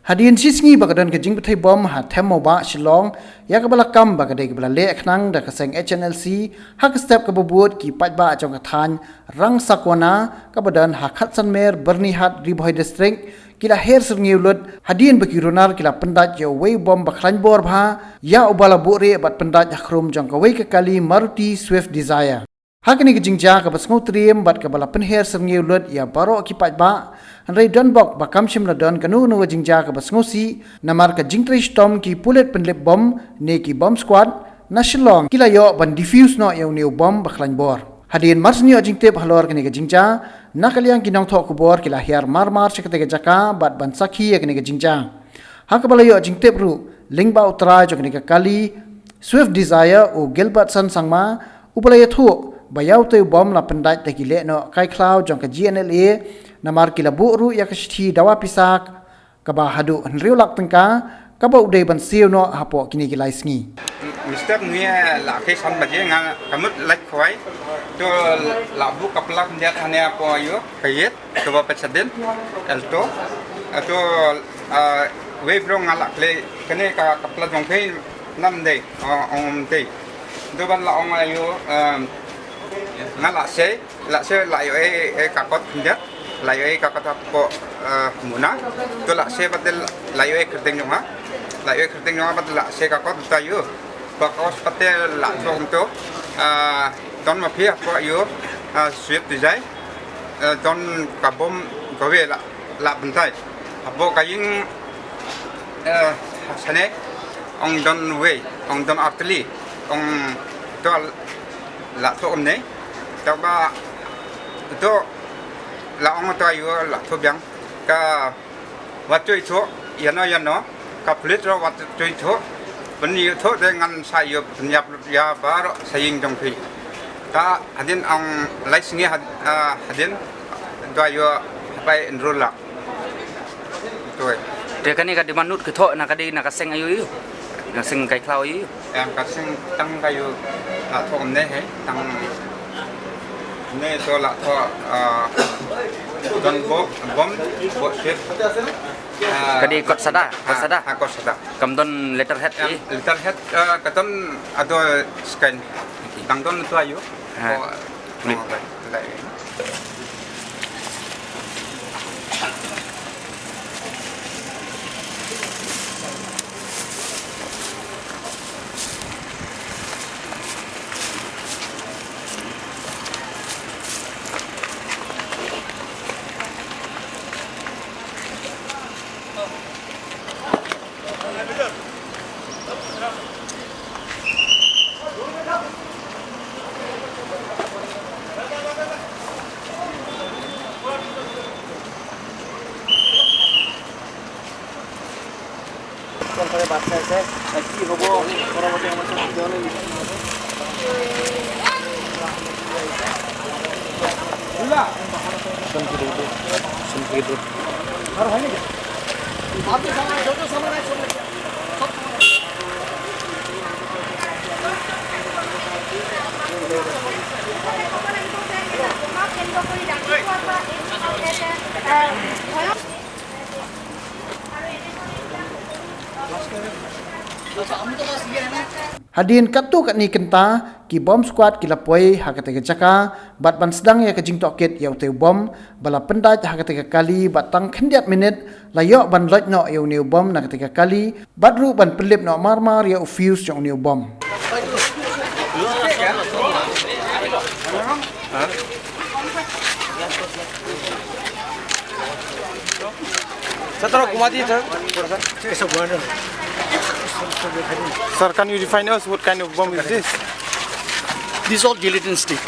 Hadian sisngi bagadan ke jing betai bom ha temo ba shilong ya ke balakam bagadai ke balale khnang da kaseng HNLC ha ke step ke bobot ki pat ba jong kathan rang sakwana ke badan ha khatsan mer bernihat riboy district kila her serniulut hadian baki runar kila pendat ya wei bom bakhlan bor bha ya ubala bore bat pendat ya Khrum jong ke wei ke kali Maruti Swift Desire hakni ke jingja ke basngau triem bat ke bala penher serniulut ya baro ki pat ba Andai don bok bakam shim na don kanu nu jingja ka basngosi namar ka jingtri storm ki pulet Pynlip bom ne ki bomb squad na shillong kila yo ban diffuse no yo new bom bakhlan bor hadin mars ni jingte bhalor kene ka jingja na kaliang kinong thok bor kila hiar mar sekete ka jaka bat ban sakhi kene ka jingja hakbala yo jingte bru lingba utra jo kene ka kali Swift Desire o Gilbert san sangma upalaya thu bayau te bom la pendai te ki le no kai cloud jong ka Gnla namar kila buru ya kashthi dawa pisak kaba hadu henriu lak tengka kaba udai ban siu no hapo kini kilai sngi Mister nia la ke san baje nga kamut lek khoi to la bu kaplak dia thane apo ayo kayet to ba pachadin elto to we bro nga lak le kene ka kapla jong phei nam de om te do ban la ong ayo nga la se la yo e kakot dia layoy kakatap ko muna to la se patel layoy kerteng nga layoy kerteng nga patel la se kakot tayo bakos patel la tong to don ma phia ko yo Swift Desire don kabom gawe la bentai abo kaying sane ong don we ong don artillery ong to la to omne taba to la ong ta yo la to byang ka wat chui tho yano ka pulit ro wat chui tho ban ni tho de ngan sa yo nyap ya ba ro saying jong phi ta hadin ong lai singi hadin do yo pai enroll la to de kani ka di manut ke tho na ka di na ka seng ayu yu na seng kai klau yu ka seng tang ka yo tho om ne he tang ne to la tho don bom ship kadi kot sada kam don letterhead katon ado scan tang don tu ayo sampai baca saya lagi robo orang yang macam jalan ini Gnla sampai harus ini ke आपके सामने जो सामने Hadin katu kat ni kenta ki bom squad ki lapoi hakate ke jaka bat ban sedang ya ke jing toket ya te bom bala pendai hakate ke kali batang khendiat minit layo ban loj no ya new bom na ketika kali badru ban Pynlip no marmar ya fuse jong new bom Sir, can you define us what kind of bomb is this? This is all gelatin stick.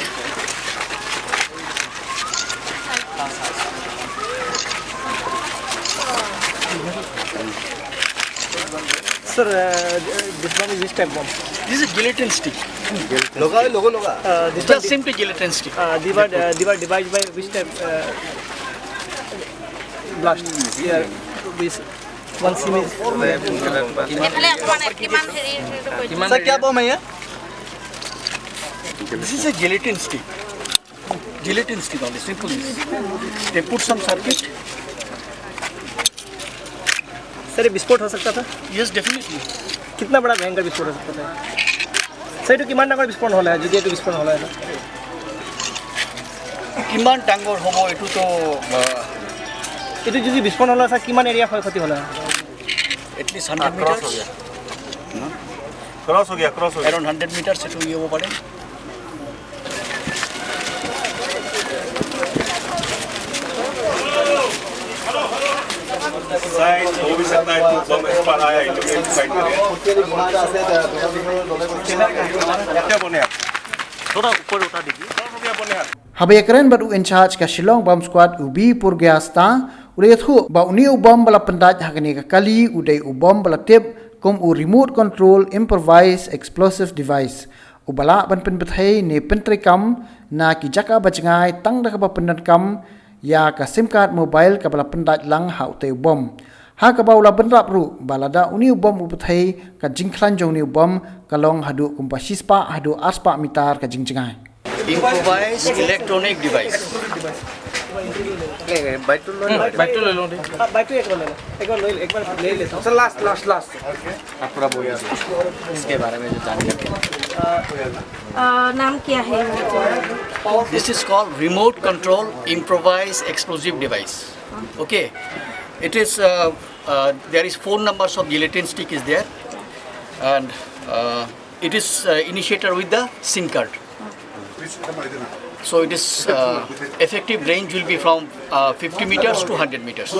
Sir, this one is which type bomb? This is a gelatin stick. Logo. This Just simply gelatin stick. Divide by which type? Blast. Here, this one sim is. Sir, क्या bomb है ये? This is a gelatin stick. Gelatin stick only, simple. They put some circuit. Sir ये विस्फोट हो सकता था Yes, definitely. कितना बड़ा भयंकर विस्फोट हो सकता था सर ये किमान डांगर विस्फोट होला है যদি একটু বিস্ফোরণ হলা है কিমান ডাঙৰ হ'ব এইটো তো এটো যদি বিস্ফোরণ হলা স্যার কিমান এরিয়া ক্ষয়ক্ষতি হলা এটলিষ্ট 100 মিটাৰ क्रॉस हो गया around 100 মিটাৰ এইটো ই হ'ব পাৰে साइड हो भी सकता है तो बम इस पर आया इलेक्ट्रिक साइड में क्या बोले आप थोड़ा ऊपर उठा दीजिए क्या बोले आप Habaya keren batu in charge ka Shillong Bomb Squad ubi purgyasta uday thu ba uni ubom bala pendaj hakani ka kali uday ubom bala tip kom u remote control improvised explosive device ubala ban pen bethai ne pentrikam na ki jaka bacngai tang da ka ba pendatkam ya ka sim card mobile ka bala pendaj lang ha utai bom ha ka baula benrap ru balada uni ubom ubethai ka jingklan jong ni ubom kalong hadu kumpa sispa hadu aspa mitar ka jingjingai improvised electronic device bike तो ले लो एक बार ले लेता हूं sir last पूरा बोया इसके बारे में जो जानकारी नाम क्या है this is called remote control improvised explosive device okay it is there is 4 numbers of gelatin stick is there and it is initiated with the SIM card so it is effective range will be from 50 meters to 100 meters